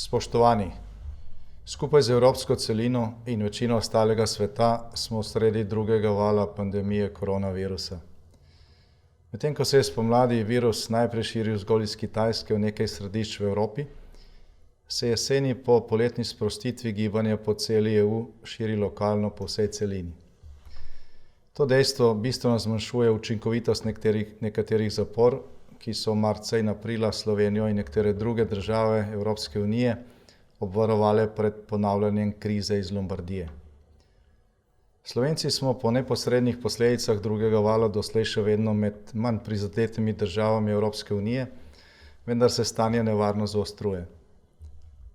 Spoštovani, skupaj z evropsko celino in večino ostalega sveta smo sredi drugega vala pandemije koronavirusa. Medtem ko se je spomladi virus najprej širil zgolj iz Kitajske v nekaj središč v Evropi, se je jeseni po poletni sprostitvi gibanja po celi EU širi lokalno po vsej celini. To dejstvo bistveno zmanjšuje učinkovitost nekaterih zapor, ki so marca in aprila Slovenijo in nekatere druge države Evropske unije obvarovale pred ponavljanjem krize iz Lombardije. Slovenci smo po neposrednih posledicah drugega vala doslej še vedno med manj prizadetimi državami Evropske unije, vendar se stanje nevarno zaostruje.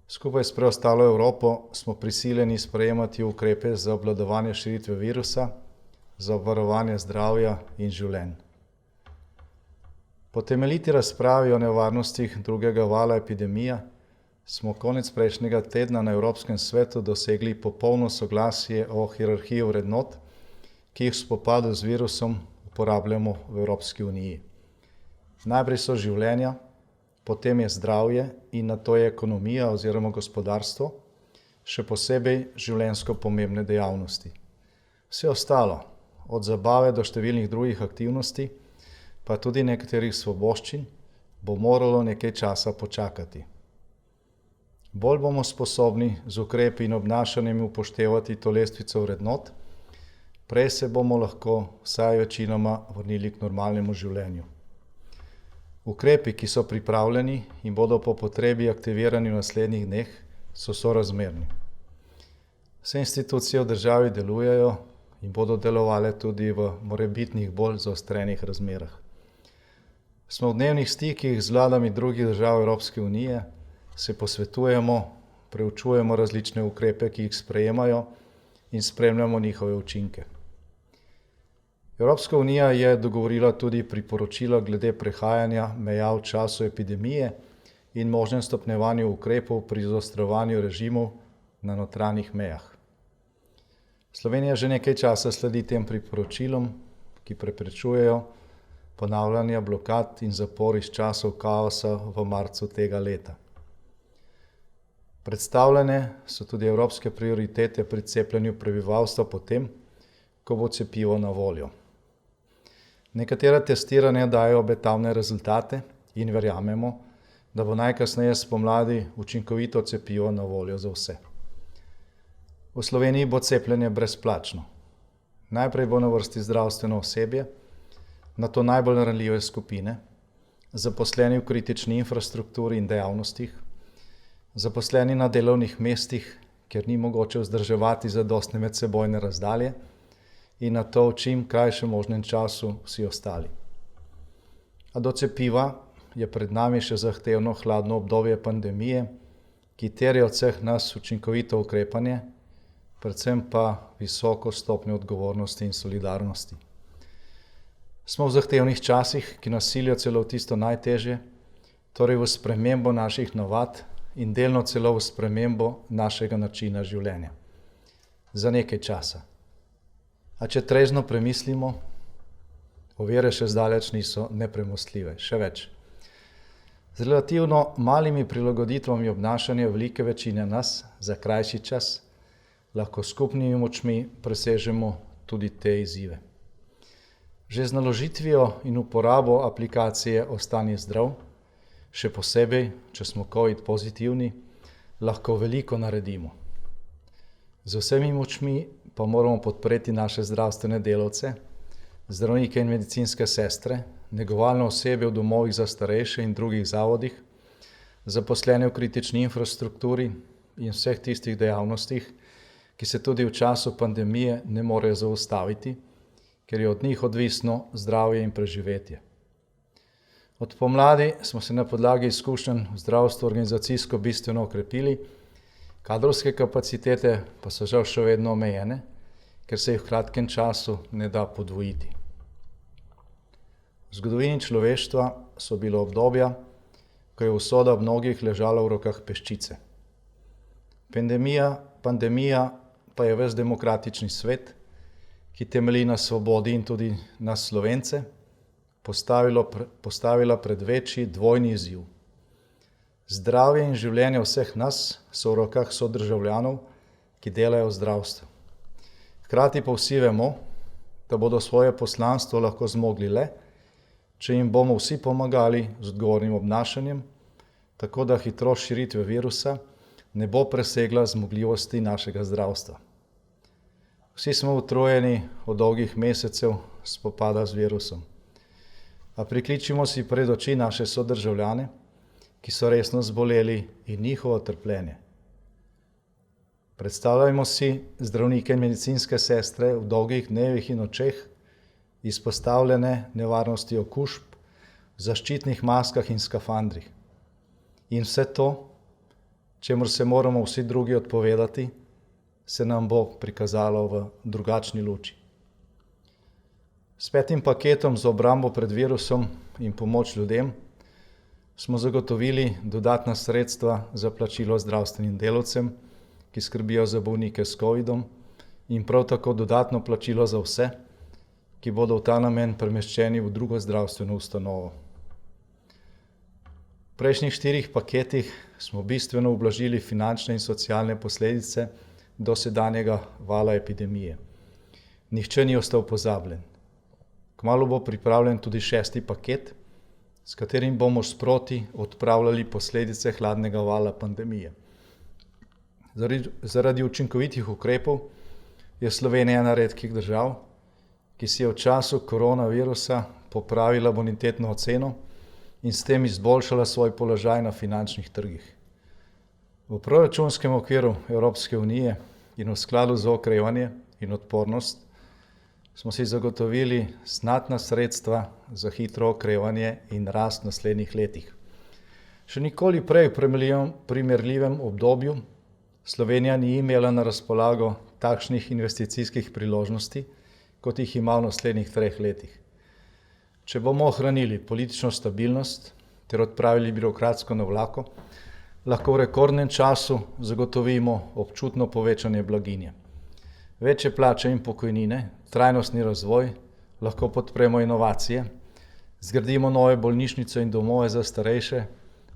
Skupaj s preostalo Evropo smo prisiljeni sprejemati ukrepe za obvladovanje širitve virusa, za obvarovanje zdravja in življenj. Po temeljiti razpravi o nevarnostih drugega vala epidemije smo konec prejšnjega tedna na Evropskem svetu dosegli popolno soglasje o hierarhiji vrednot, ki jih v spopadu z virusom uporabljamo v Evropski uniji. Najprej so življenja, potem je zdravje in nato je ekonomija oziroma gospodarstvo, še posebej življenjsko pomembne dejavnosti. Vse ostalo, od zabave do številnih drugih aktivnosti, pa tudi nekaterih svoboščin, bo moralo nekaj časa počakati. Bolj bomo sposobni z ukrepi in obnašanjem upoštevati to lestvico vrednot, prej se bomo lahko vsaj večinoma vrnili k normalnemu življenju. Ukrepi, ki so pripravljeni in bodo po potrebi aktivirani v naslednjih dneh, so sorazmerni. Vse institucije v državi delujejo in bodo delovale tudi v morebitnih bolj zaostrenih razmerah. Smo v dnevnih stikih z vladami drugih držav Evropske unije, se posvetujemo, preučujemo različne ukrepe, ki jih sprejemajo in spremljamo njihove učinke. Evropska unija je dogovorila tudi priporočila glede prehajanja meja v času epidemije in možnem stopnjevanju ukrepov pri zaostrovanju režimov na notranjih mejah. Slovenija že nekaj časa sledi tem priporočilom, ki preprečujejo ponavljanja blokad in zapor iz časov kaosa v marcu tega leta. Predstavljene so tudi evropske prioritete pri cepljenju prebivalstva potem, ko bo cepivo na voljo. Nekatera testiranja dajo obetavne rezultate in verjamemo, da bo najkasneje spomladi učinkovito cepivo na voljo za vse. V Sloveniji bo cepljenje brezplačno. Najprej bo na vrsti zdravstveno osebje, nato najbolj ranljive skupine, zaposleni v kritični infrastrukturi in dejavnostih, zaposleni na delovnih mestih, kjer ni mogoče vzdrževati zadostne medsebojne razdalje, in nato v čim krajšem možnem času vsi ostali. A do cepiva je pred nami še zahtevno hladno obdobje pandemije, ki terja od vseh nas učinkovito ukrepanje, predvsem pa visoko stopnjo odgovornosti in solidarnosti. Smo v zahtevnih časih, ki nas silijo celo v tisto najtežje, torej v spremembo naših navad in delno celo v spremembo našega načina življenja. Za nekaj časa. A če trezno premislimo, ovire še zdaleč niso nepremostljive, še več. Z relativno malimi prilagoditvami obnašanja velike večine nas za krajši čas lahko skupnimi močmi presežemo tudi te izzive. Že z naložitvijo in uporabo aplikacije Ostani zdrav, še posebej, če smo COVID pozitivni, lahko veliko naredimo. Z vsemi močmi pa moramo podpreti naše zdravstvene delavce, zdravnike in medicinske sestre, negovalno osebje v domovih za starejše in drugih zavodih, zaposlene v kritični infrastrukturi in vseh tistih dejavnostih, ki se tudi v času pandemije ne morejo zaustaviti, ker je od njih odvisno zdravje in preživetje. Od pomladi smo se na podlagi izkušenj v zdravstvu organizacijsko bistveno okrepili, kadrovske kapacitete pa so žal še vedno omejene, ker se jih v kratkem času ne da podvojiti. V zgodovini človeštva so bila obdobja, ko je usoda mnogih ležala v rokah peščice. Pandemija pa je ves demokratični svet, ki temelji na svobodi in tudi na Slovence, postavila pred večji dvojni izziv. Zdravje in življenje vseh nas so v rokah sodržavljanov, ki delajo v zdravstvu. Hkrati pa vsi vemo, da bodo svoje poslanstvo lahko zmogli le, če jim bomo vsi pomagali z odgovornim obnašanjem, tako da hitrost širitve virusa ne bo presegla zmogljivosti našega zdravstva. Vsi smo utrujeni od dolgih mesecev spopada z virusom. A prikličimo si pred oči naše sodržavljane, ki so resno zboleli, in njihovo trpljenje. Predstavljajmo si zdravnike in medicinske sestre v dolgih dnevih in nočeh, izpostavljene nevarnosti okužb, v zaščitnih maskah in skafandrih. In vse to, čemur se moramo vsi drugi odpovedati, se nam bo prikazalo v drugačni luči. S 5. paketom za obrambo pred virusom in pomoč ljudem smo zagotovili dodatna sredstva za plačilo zdravstvenim delavcem, ki skrbijo za bolnike s covidom, in prav tako dodatno plačilo za vse, ki bodo v ta namen premeščeni v drugo zdravstveno ustanovo. V prejšnjih 4 paketih smo bistveno ublažili finančne in socialne posledice dosedanjega vala epidemije. Nihče ni ostal pozabljen. Kmalu bo pripravljen tudi 6. paket, s katerim bomo sproti odpravljali posledice hladnega vala pandemije. Zaradi učinkovitih ukrepov je Slovenija ena redkih držav, ki si je v času koronavirusa popravila bonitetno oceno in s tem izboljšala svoj položaj na finančnih trgih. V proračunskem okviru Evropske unije in v skladu za okrevanje in odpornost smo si zagotovili znatna sredstva za hitro okrevanje in rast v naslednjih letih. Še nikoli prej v primerljivem obdobju Slovenija ni imela na razpolago takšnih investicijskih priložnosti, kot jih ima v naslednjih 3 letih. Če bomo ohranili politično stabilnost ter odpravili birokratsko navlako, lahko v rekordnem času zagotovimo občutno povečanje blaginje. Večje plače in pokojnine, trajnostni razvoj, lahko podpremo inovacije, zgradimo nove bolnišnice in domove za starejše,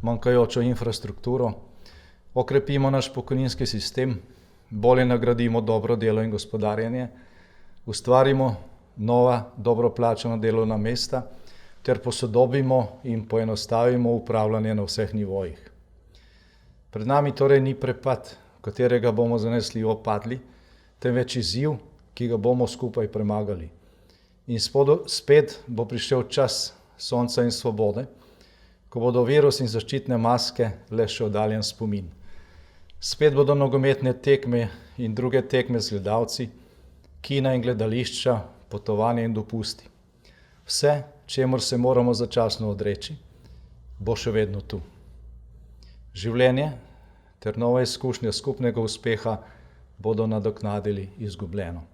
manjkajočo infrastrukturo, okrepimo naš pokojninski sistem, bolje nagradimo dobro delo in gospodarjenje, ustvarimo nova, dobro plačana delovna mesta ter posodobimo in poenostavimo upravljanje na vseh nivojih. Pred nami torej ni prepad, v katerega bomo zanesljivo padli, temveč izziv, ki ga bomo skupaj premagali. In spet bo prišel čas sonca in svobode, ko bodo virus in zaščitne maske le še oddaljen spomin. Spet bodo nogometne tekme in druge tekme z gledalci, kina in gledališča, potovanja in dopusti. Vse, čemur se moramo začasno odreči, bo še vedno tu. Življenje ter nova izkušnja skupnega uspeha bodo nadoknadili izgubljeno.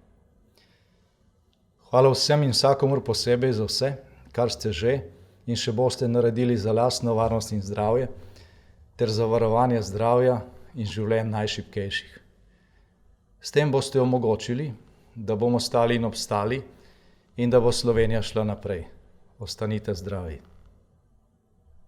Hvala vsem in vsakomur posebej za vse, kar ste že in še boste naredili za lastno varnost in zdravje ter za varovanje zdravja in življenj najšibkejših. S tem boste omogočili, da bomo stali in obstali in da bo Slovenija šla naprej. Ostanite zdravi.